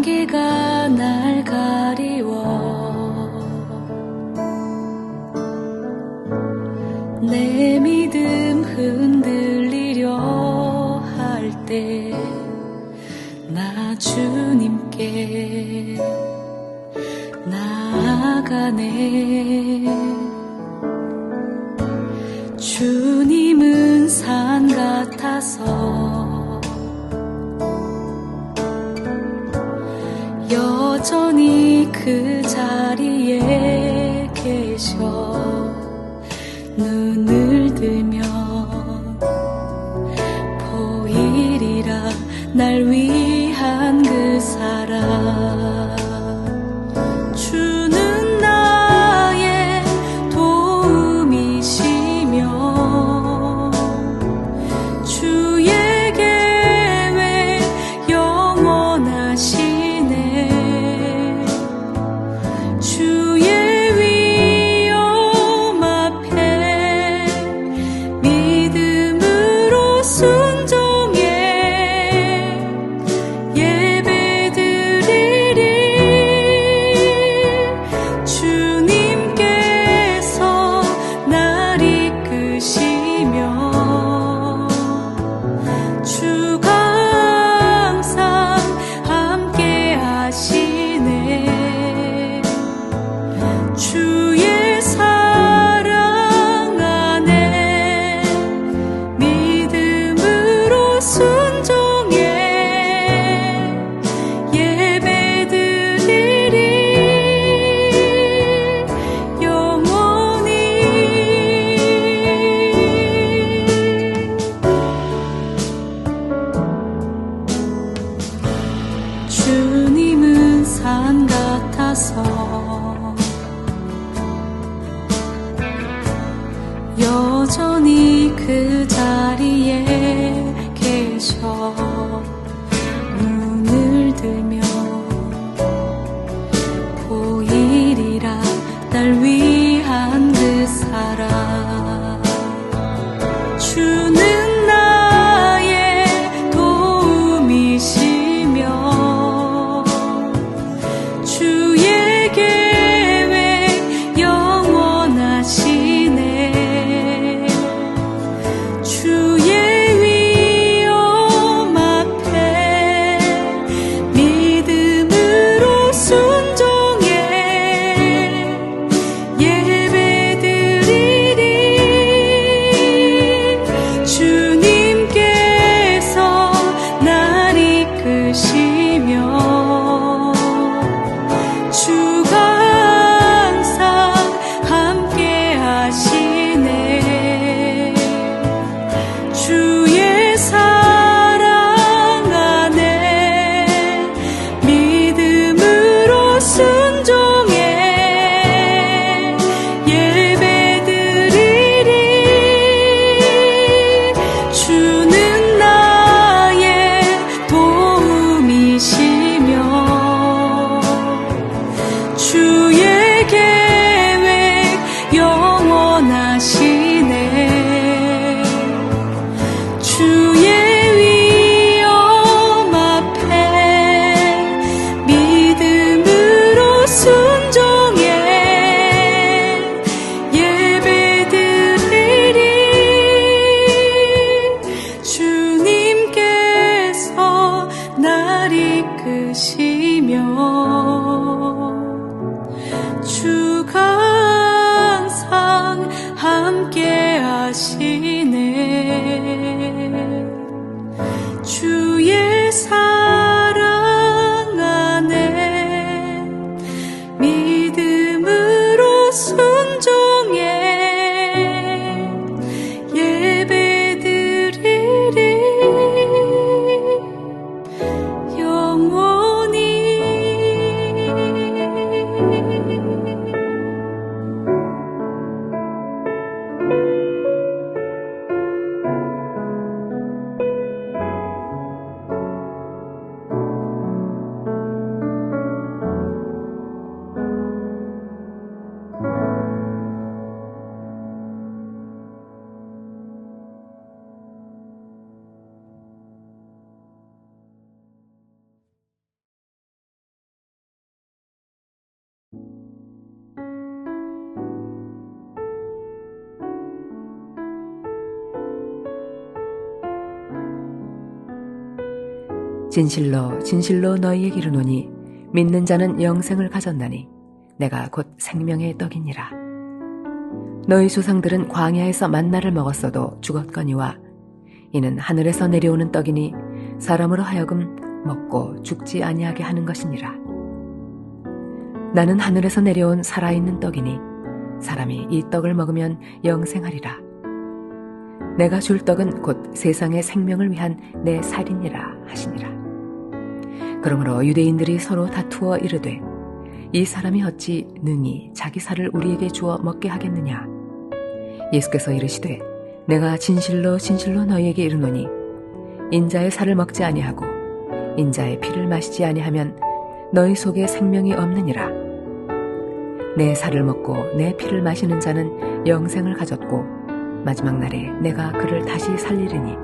안개가 날 가리워 내 믿음 흔들리려 할 때 나 주님께 나아가네. 주님은 산 같아서 여전히 그 자리에 계셔. 눈을 들면 보이리라 날 위한 그 사랑. 주는 나의 도움이시며 주의 계획 영원하시네. 주의 위엄 앞에 믿음으로 순종해 예배드리리. 주님께서 날 이끄시며 주가 항상 함께 하시네. 주의 사랑 안에 믿음으로 순종해 예배드리리. 영원히 주님은 산 같아서 여전히 그 자리에 계셔. 눈을 들면 보이리라 날 위한 그 사랑. 주는 나의 도움이시며 주의 계획 영원하시네. 주의 위엄 앞에 믿음으로 순종해 예배드리리. 주님께서 날 이끄시며 주가 항상 함께 하시네. 주의 사랑 안에 믿음으로 순종해 예배드리리. 주는 나의 도움이시며 주의 계획 영원하시네. 주의 위엄 앞에 믿음으로 순종해 예배드리리. 주님께서 날 이끄시며 주가 항상 함께 하시네. 주의 사랑 안에 믿음으로 순종해 예배드리리. 영원히 진실로 진실로 너희에게 이르노니 믿는 자는 영생을 가졌나니 내가 곧 생명의 떡이니라. 너희 조상들은 광야에서 만나를 먹었어도 죽었거니와 이는 하늘에서 내려오는 떡이니 사람으로 하여금 먹고 죽지 아니하게 하는 것이니라. 나는 하늘에서 내려온 살아있는 떡이니 사람이 이 떡을 먹으면 영생하리라. 내가 줄 떡은 곧 세상의 생명을 위한 내 살이니라 하시니라. 그러므로 유대인들이 서로 다투어 이르되 이 사람이 어찌 능히 자기 살을 우리에게 주어 먹게 하겠느냐. 예수께서 이르시되 내가 진실로 진실로 너희에게 이르노니 인자의 살을 먹지 아니하고 인자의 피를 마시지 아니하면 너희 속에 생명이 없느니라. 내 살을 먹고 내 피를 마시는 자는 영생을 가졌고 마지막 날에 내가 그를 다시 살리리니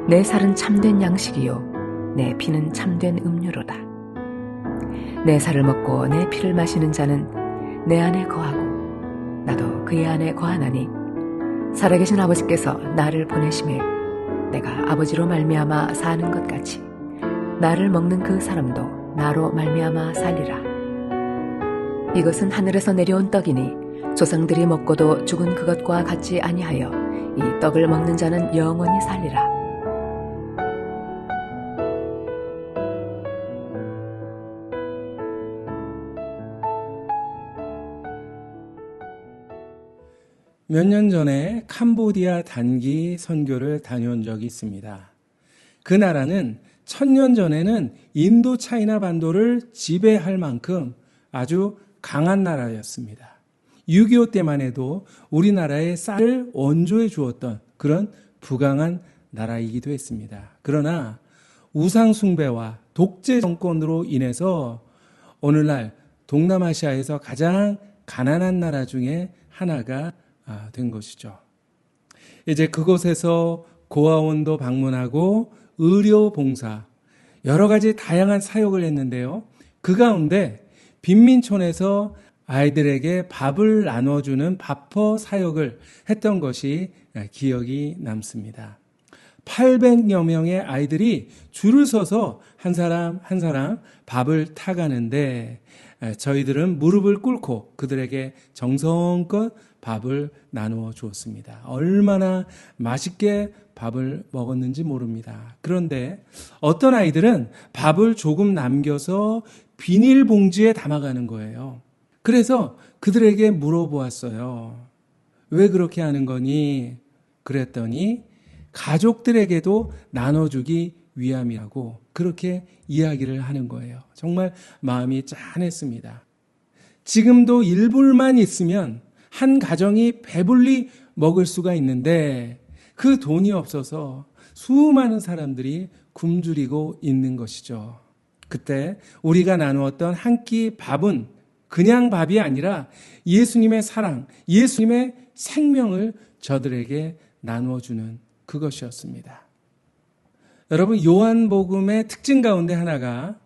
내 살은 참된 양식이요 내 피는 참된 음료로다. 내 살을 먹고 내 피를 마시는 자는 내 안에 거하고 나도 그의 안에 거하나니 살아계신 아버지께서 나를 보내심에 내가 아버지로 말미암아 사는 것 같이 나를 먹는 그 사람도 나로 말미암아 살리라. 이것은 하늘에서 내려온 떡이니 조상들이 먹고도 죽은 그것과 같지 아니하여 이 떡을 먹는 자는 영원히 살리라. 몇 년 전에 캄보디아 단기 선교를 다녀온 적이 있습니다. 그 나라는 1000년 전에는 인도 차이나 반도를 지배할 만큼 아주 강한 나라였습니다. 6.25 때만 해도 우리나라에 쌀을 원조해 주었던 그런 부강한 나라이기도 했습니다. 그러나 우상 숭배와 독재 정권으로 인해서 오늘날 동남아시아에서 가장 가난한 나라 중에 하나가 된 것이죠. 이제 그곳에서 고아원도 방문하고 의료 봉사, 여러 가지 다양한 사역을 했는데요. 그 가운데 빈민촌에서 아이들에게 밥을 나눠주는 밥퍼 사역을 했던 것이 기억이 남습니다. 800여 명의 아이들이 줄을 서서 한 사람 한 사람 밥을 타가는데 저희들은 무릎을 꿇고 그들에게 정성껏 밥을 나누어 주었습니다. 얼마나 맛있게 밥을 먹었는지 모릅니다. 그런데 어떤 아이들은 밥을 조금 남겨서 비닐봉지에 담아가는 거예요. 그래서 그들에게 물어보았어요. 왜 그렇게 하는 거니? 그랬더니 가족들에게도 나눠주기 위함이라고 그렇게 이야기를 하는 거예요. 정말 마음이 짠했습니다. 지금도 일불만 있으면 한 가정이 배불리 먹을 수가 있는데 그 돈이 없어서 수많은 사람들이 굶주리고 있는 것이죠. 그때 우리가 나누었던 한 끼 밥은 그냥 밥이 아니라 예수님의 사랑, 예수님의 생명을 저들에게 나누어주는 그것이었습니다. 여러분, 요한복음의 특징 가운데 하나가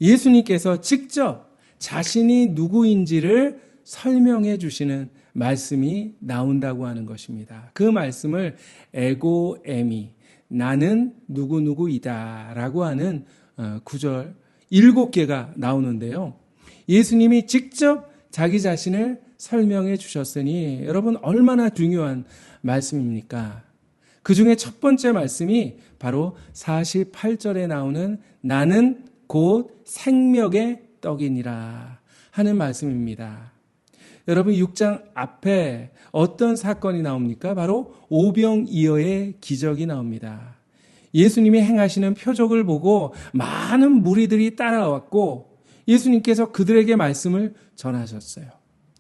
예수님께서 직접 자신이 누구인지를 설명해 주시는 말씀이 나온다고 하는 것입니다. 그 말씀을 에고에미, 나는 누구누구이다 라고 하는 구절 7개가 나오는데요. 예수님이 직접 자기 자신을 설명해 주셨으니 여러분 얼마나 중요한 말씀입니까? 그 중에 첫 번째 말씀이 바로 48절에 나오는 나는 곧 생명의 떡이니라 하는 말씀입니다. 여러분 6장 앞에 어떤 사건이 나옵니까? 바로 오병이어의 기적이 나옵니다. 예수님이 행하시는 표적을 보고 많은 무리들이 따라왔고 예수님께서 그들에게 말씀을 전하셨어요.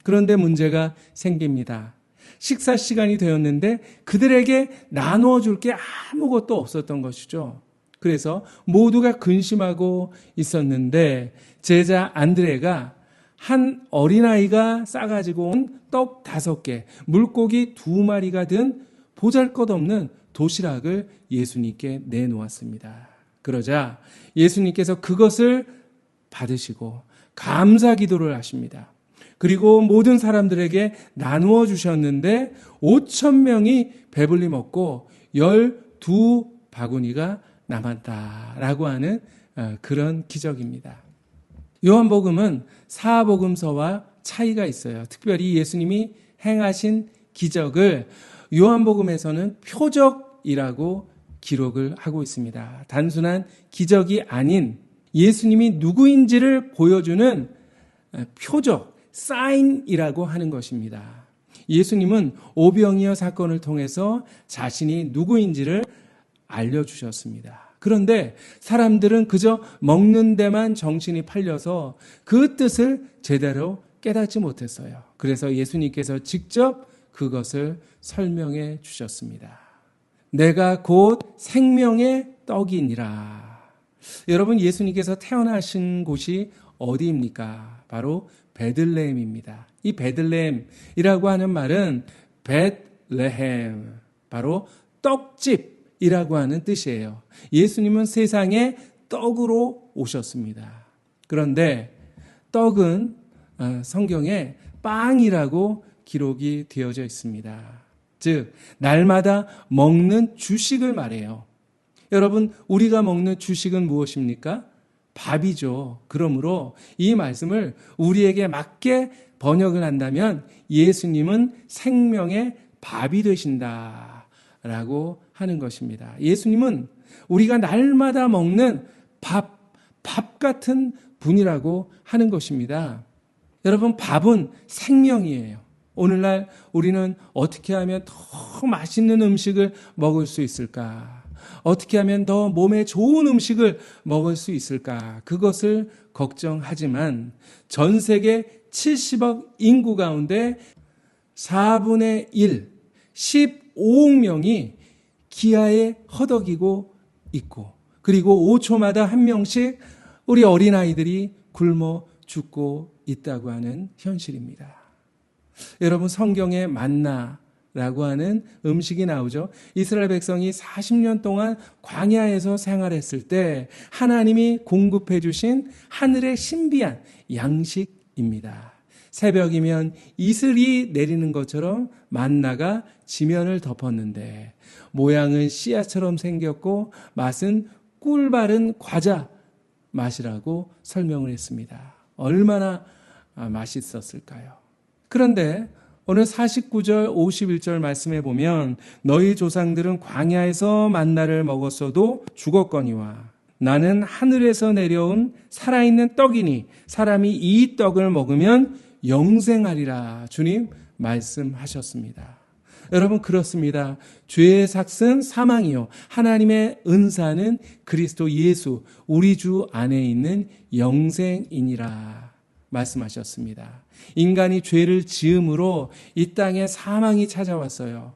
그런데 문제가 생깁니다. 식사 시간이 되었는데 그들에게 나누어 줄 게 아무것도 없었던 것이죠. 그래서 모두가 근심하고 있었는데 제자 안드레가 한 어린아이가 싸가지고 온 떡 5개, 물고기 2마리가 든 보잘것없는 도시락을 예수님께 내놓았습니다. 그러자 예수님께서 그것을 받으시고 감사 기도를 하십니다. 그리고 모든 사람들에게 나누어 주셨는데 5,000명이 배불리 먹고 12바구니가 남았다라고 하는 그런 기적입니다. 요한복음은 사복음서와 차이가 있어요. 특별히 예수님이 행하신 기적을 요한복음에서는 표적이라고 기록을 하고 있습니다. 단순한 기적이 아닌 예수님이 누구인지를 보여주는 표적, 사인이라고 하는 것입니다. 예수님은 오병이어 사건을 통해서 자신이 누구인지를 알려주셨습니다. 그런데 사람들은 그저 먹는 데만 정신이 팔려서 그 뜻을 제대로 깨닫지 못했어요. 그래서 예수님께서 직접 그것을 설명해 주셨습니다. 내가 곧 생명의 떡이니라. 여러분, 예수님께서 태어나신 곳이 어디입니까? 바로 베들레헴입니다. 이 베들레헴이라고 하는 말은 벳레헴, 바로 떡집이라고 하는 뜻이에요. 예수님은 세상에 떡으로 오셨습니다. 그런데 떡은 성경에 빵이라고 기록이 되어져 있습니다. 즉, 날마다 먹는 주식을 말해요. 여러분, 우리가 먹는 주식은 무엇입니까? 밥이죠. 그러므로 이 말씀을 우리에게 맞게 번역을 한다면 예수님은 생명의 밥이 되신다라고 하는 것입니다. 예수님은 우리가 날마다 먹는 밥 같은 분이라고 하는 것입니다. 여러분, 밥은 생명이에요. 오늘날 우리는 어떻게 하면 더 맛있는 음식을 먹을 수 있을까? 어떻게 하면 더 몸에 좋은 음식을 먹을 수 있을까? 그것을 걱정하지만 전 세계 70억 인구 가운데 4분의 1, 15억 명이 기아에 허덕이고 있고, 그리고 5초마다 한 명씩 우리 어린아이들이 굶어 죽고 있다고 하는 현실입니다. 여러분, 성경에 만나라고 하는 음식이 나오죠. 이스라엘 백성이 40년 동안 광야에서 생활했을 때 하나님이 공급해 주신 하늘의 신비한 양식입니다. 새벽이면 이슬이 내리는 것처럼 만나가 지면을 덮었는데 모양은 씨앗처럼 생겼고 맛은 꿀 바른 과자 맛이라고 설명을 했습니다. 얼마나 맛있었을까요? 그런데 오늘 49절 51절 말씀에 보면 너희 조상들은 광야에서 만나를 먹었어도 죽었거니와 나는 하늘에서 내려온 살아있는 떡이니 사람이 이 떡을 먹으면 영생하리라 주님 말씀하셨습니다. 여러분, 그렇습니다. 죄의 삭은 사망이요 하나님의 은사는 그리스도 예수 우리 주 안에 있는 영생이니라 말씀하셨습니다. 인간이 죄를 지음으로 이 땅에 사망이 찾아왔어요.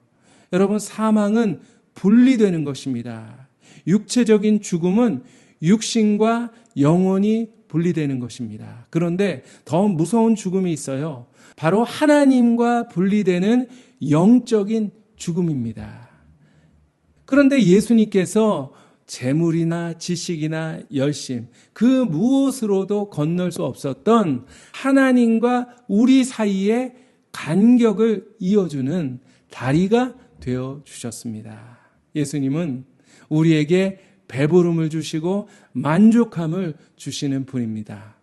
여러분, 사망은 분리되는 것입니다. 육체적인 죽음은 육신과 영혼이 분리되는 것입니다. 그런데 더 무서운 죽음이 있어요. 바로 하나님과 분리되는 영적인 죽음입니다. 그런데 예수님께서 재물이나 지식이나 열심, 그 무엇으로도 건널 수 없었던 하나님과 우리 사이의 간격을 이어주는 다리가 되어 주셨습니다. 예수님은 우리에게 배부름을 주시고 만족함을 주시는 분입니다.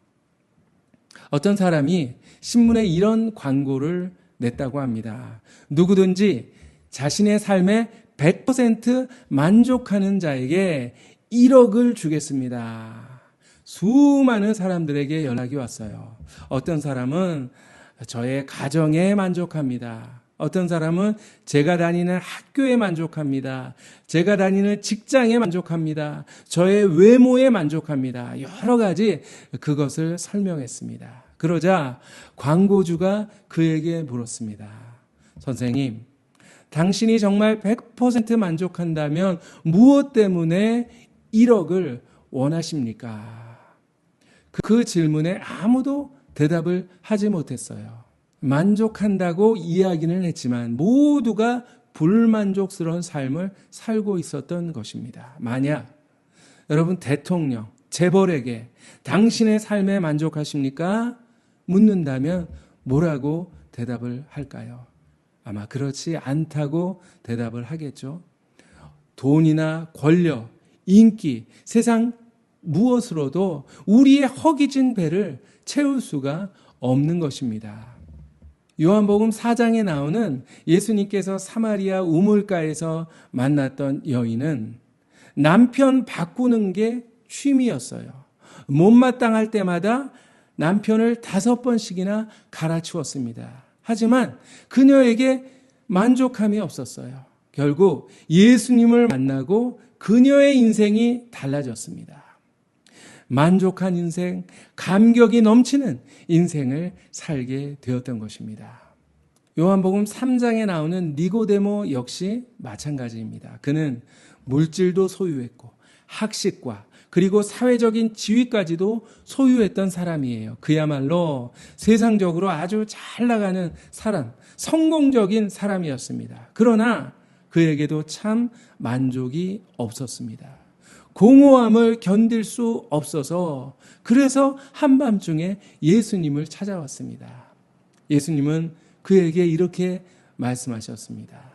어떤 사람이 신문에 이런 광고를 냈다고 합니다. 누구든지 자신의 삶에 100% 만족하는 자에게 1억을 주겠습니다. 수많은 사람들에게 연락이 왔어요. 어떤 사람은 저의 가정에 만족합니다. 어떤 사람은 제가 다니는 학교에 만족합니다. 제가 다니는 직장에 만족합니다. 저의 외모에 만족합니다. 여러 가지 그것을 설명했습니다. 그러자 광고주가 그에게 물었습니다. 선생님, 당신이 정말 100% 만족한다면 무엇 때문에 1억을 원하십니까? 그 질문에 아무도 대답을 하지 못했어요. 만족한다고 이야기는 했지만 모두가 불만족스러운 삶을 살고 있었던 것입니다. 만약 여러분 대통령, 재벌에게 당신의 삶에 만족하십니까? 묻는다면 뭐라고 대답을 할까요? 아마 그렇지 않다고 대답을 하겠죠. 돈이나 권력, 인기, 세상 무엇으로도 우리의 허기진 배를 채울 수가 없는 것입니다. 요한복음 4장에 나오는 예수님께서 사마리아 우물가에서 만났던 여인은 남편 바꾸는 게 취미였어요. 못마땅할 때마다 남편을 5번씩이나 갈아치웠습니다. 하지만 그녀에게 만족함이 없었어요. 결국 예수님을 만나고 그녀의 인생이 달라졌습니다. 만족한 인생, 감격이 넘치는 인생을 살게 되었던 것입니다. 요한복음 3장에 나오는 니고데모 역시 마찬가지입니다. 그는 물질도 소유했고 학식과 그리고 사회적인 지위까지도 소유했던 사람이에요. 그야말로 세상적으로 아주 잘 나가는 사람, 성공적인 사람이었습니다. 그러나 그에게도 참 만족이 없었습니다. 공허함을 견딜 수 없어서 그래서 한밤중에 예수님을 찾아왔습니다. 예수님은 그에게 이렇게 말씀하셨습니다.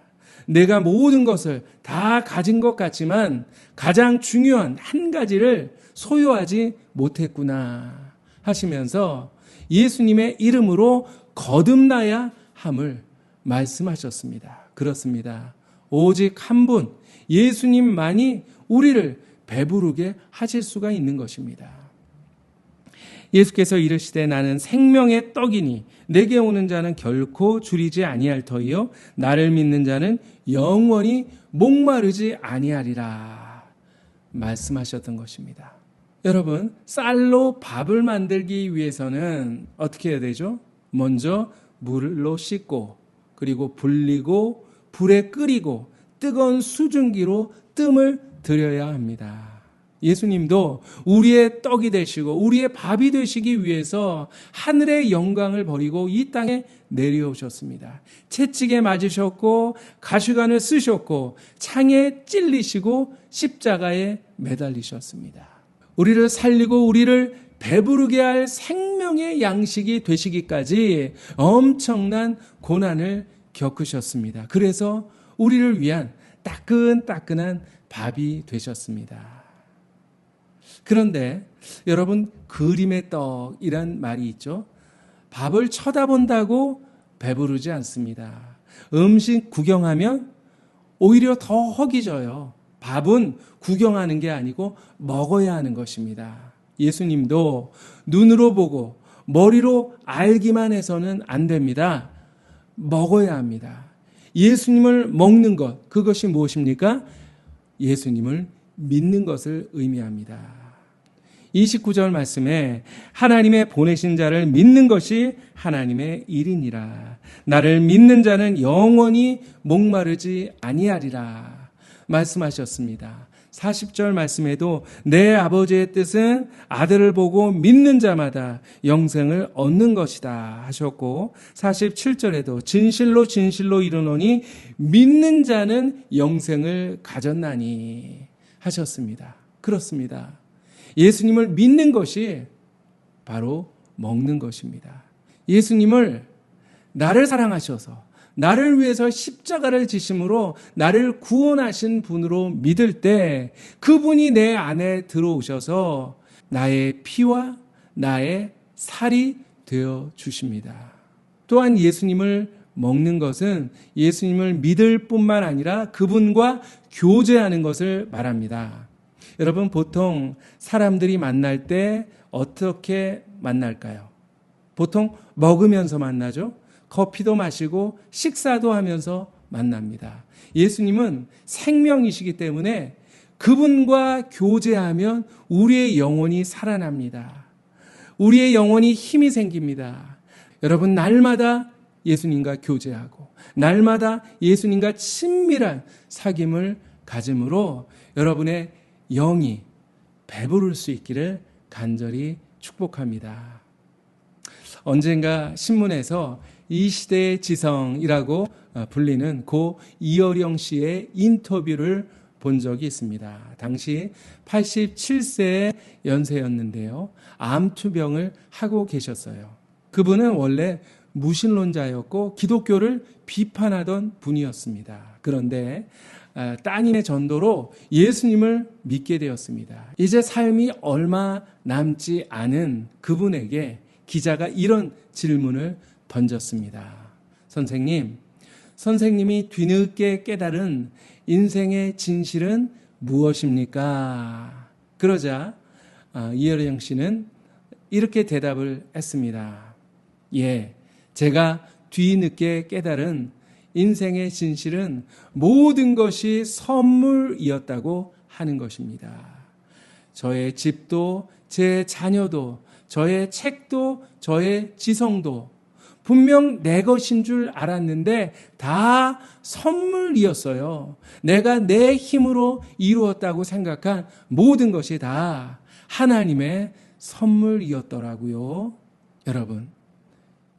내가 모든 것을 다 가진 것 같지만 가장 중요한 한 가지를 소유하지 못했구나 하시면서 예수님의 이름으로 거듭나야 함을 말씀하셨습니다. 그렇습니다. 오직 한 분 예수님만이 우리를 배부르게 하실 수가 있는 것입니다. 예수께서 이르시되 나는 생명의 떡이니 내게 오는 자는 결코 줄이지 아니할 터이요 나를 믿는 자는 영원히 목마르지 아니하리라 말씀하셨던 것입니다. 여러분, 쌀로 밥을 만들기 위해서는 어떻게 해야 되죠? 먼저 물로 씻고 그리고 불리고 불에 끓이고 뜨거운 수증기로 뜸을 들여야 합니다. 예수님도 우리의 떡이 되시고 우리의 밥이 되시기 위해서 하늘의 영광을 버리고 이 땅에 내려오셨습니다. 채찍에 맞으셨고 가시관을 쓰셨고 창에 찔리시고 십자가에 매달리셨습니다. 우리를 살리고 우리를 배부르게 할 생명의 양식이 되시기까지 엄청난 고난을 겪으셨습니다. 그래서 우리를 위한 따끈따끈한 밥이 되셨습니다. 그런데 여러분, 그림의 떡이란 말이 있죠. 밥을 쳐다본다고 배부르지 않습니다. 음식 구경하면 오히려 더 허기져요. 밥은 구경하는 게 아니고 먹어야 하는 것입니다. 예수님도 눈으로 보고 머리로 알기만 해서는 안 됩니다. 먹어야 합니다. 예수님을 먹는 것, 그것이 무엇입니까? 예수님을 믿는 것을 의미합니다. 29절 말씀에 하나님의 보내신 자를 믿는 것이 하나님의 일이니라. 나를 믿는 자는 영원히 목마르지 아니하리라 말씀하셨습니다. 40절 말씀에도 내 아버지의 뜻은 아들을 보고 믿는 자마다 영생을 얻는 것이다 하셨고 47절에도 진실로 진실로 이르노니 믿는 자는 영생을 가졌나니 하셨습니다. 그렇습니다. 예수님을 믿는 것이 바로 먹는 것입니다. 예수님을 나를 사랑하셔서 나를 위해서 십자가를 지심으로 나를 구원하신 분으로 믿을 때 그분이 내 안에 들어오셔서 나의 피와 나의 살이 되어 주십니다. 또한 예수님을 먹는 것은 예수님을 믿을 뿐만 아니라 그분과 교제하는 것을 말합니다. 여러분, 보통 사람들이 만날 때 어떻게 만날까요? 보통 먹으면서 만나죠. 커피도 마시고 식사도 하면서 만납니다. 예수님은 생명이시기 때문에 그분과 교제하면 우리의 영혼이 살아납니다. 우리의 영혼이 힘이 생깁니다. 여러분, 날마다 예수님과 교제하고 날마다 예수님과 친밀한 사귐을 가짐으로 여러분의 영이 배부를 수 있기를 간절히 축복합니다. 언젠가 신문에서 이 시대의 지성이라고 불리는 고 이어령 씨의 인터뷰를 본 적이 있습니다. 당시 87세의 연세였는데요. 암투병을 하고 계셨어요. 그분은 원래 무신론자였고 기독교를 비판하던 분이었습니다. 그런데 따님의 전도로 예수님을 믿게 되었습니다. 이제 삶이 얼마 남지 않은 그분에게 기자가 이런 질문을 던졌습니다. 선생님이 뒤늦게 깨달은 인생의 진실은 무엇입니까? 그러자 이혜령 씨는 이렇게 대답을 했습니다. 예, 제가 뒤늦게 깨달은 인생의 진실은 모든 것이 선물이었다고 하는 것입니다. 저의 집도, 제 자녀도, 저의 책도, 저의 지성도 분명 내 것인 줄 알았는데 다 선물이었어요. 내가 내 힘으로 이루었다고 생각한 모든 것이 다 하나님의 선물이었더라고요. 여러분,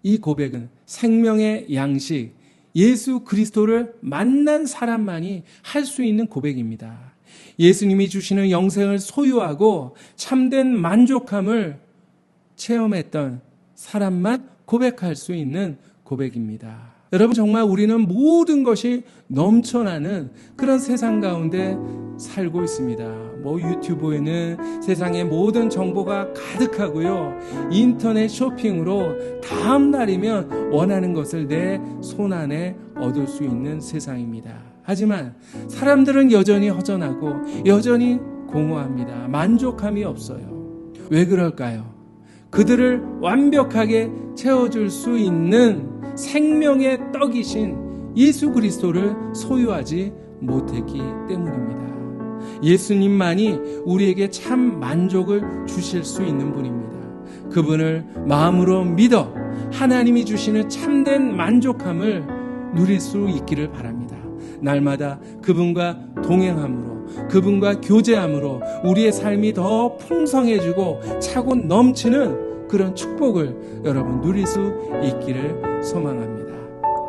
이 고백은 생명의 양식, 예수 그리스도를 만난 사람만이 할 수 있는 고백입니다. 예수님이 주시는 영생을 소유하고 참된 만족함을 체험했던 사람만 고백할 수 있는 고백입니다. 여러분, 정말 우리는 모든 것이 넘쳐나는 그런 세상 가운데 살고 있습니다. 유튜브에는 세상의 모든 정보가 가득하고요. 인터넷 쇼핑으로 다음 날이면 원하는 것을 내 손안에 얻을 수 있는 세상입니다. 하지만 사람들은 여전히 허전하고 여전히 공허합니다. 만족함이 없어요. 왜 그럴까요? 그들을 완벽하게 채워줄 수 있는 생명의 떡이신 예수 그리스도를 소유하지 못했기 때문입니다. 예수님만이 우리에게 참 만족을 주실 수 있는 분입니다. 그분을 마음으로 믿어 하나님이 주시는 참된 만족함을 누릴 수 있기를 바랍니다. 날마다 그분과 동행함으로, 그분과 교제함으로 우리의 삶이 더 풍성해지고 차고 넘치는 그런 축복을 여러분 누릴 수 있기를 소망합니다.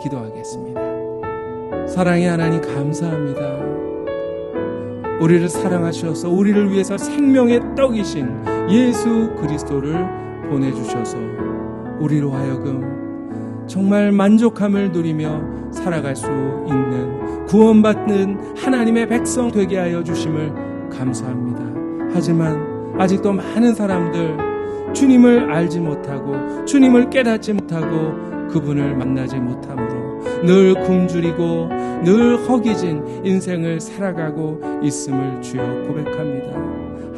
기도하겠습니다. 사랑의 하나님, 감사합니다. 우리를 사랑하셔서 우리를 위해서 생명의 떡이신 예수 그리스도를 보내주셔서 우리로 하여금 정말 만족함을 누리며 살아갈 수 있는 구원받는 하나님의 백성 되게 하여 주심을 감사합니다. 하지만 아직도 많은 사람들 주님을 알지 못하고 주님을 깨닫지 못하고 그분을 만나지 못함으로 늘 굶주리고 늘 허기진 인생을 살아가고 있음을 주여 고백합니다.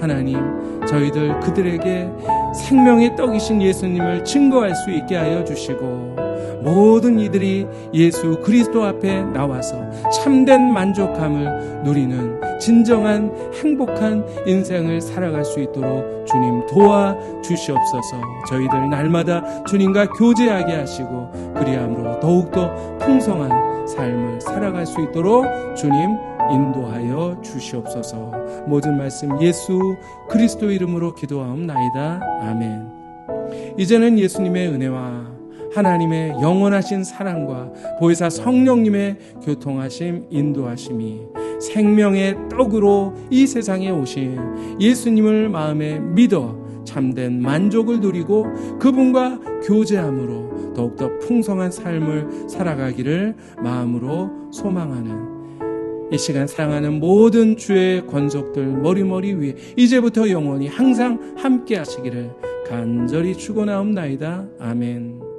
하나님, 저희들 그들에게 생명의 떡이신 예수님을 증거할 수 있게 하여 주시고 모든 이들이 예수 그리스도 앞에 나와서 참된 만족함을 누리는 진정한 행복한 인생을 살아갈 수 있도록 주님 도와주시옵소서. 저희들 날마다 주님과 교제하게 하시고 그리함으로 더욱더 풍성한 삶을 살아갈 수 있도록 주님 인도하여 주시옵소서. 모든 말씀 예수 그리스도 이름으로 기도하옵나이다. 아멘. 이제는 예수님의 은혜와 하나님의 영원하신 사랑과 보혜사 성령님의 교통하심, 인도하심이 생명의 떡으로 이 세상에 오신 예수님을 마음에 믿어 참된 만족을 누리고 그분과 교제함으로 더욱더 풍성한 삶을 살아가기를 마음으로 소망하는 이 시간 사랑하는 모든 주의 권속들 머리머리 위에 이제부터 영원히 항상 함께 하시기를 간절히 축원하옵나이다. 아멘.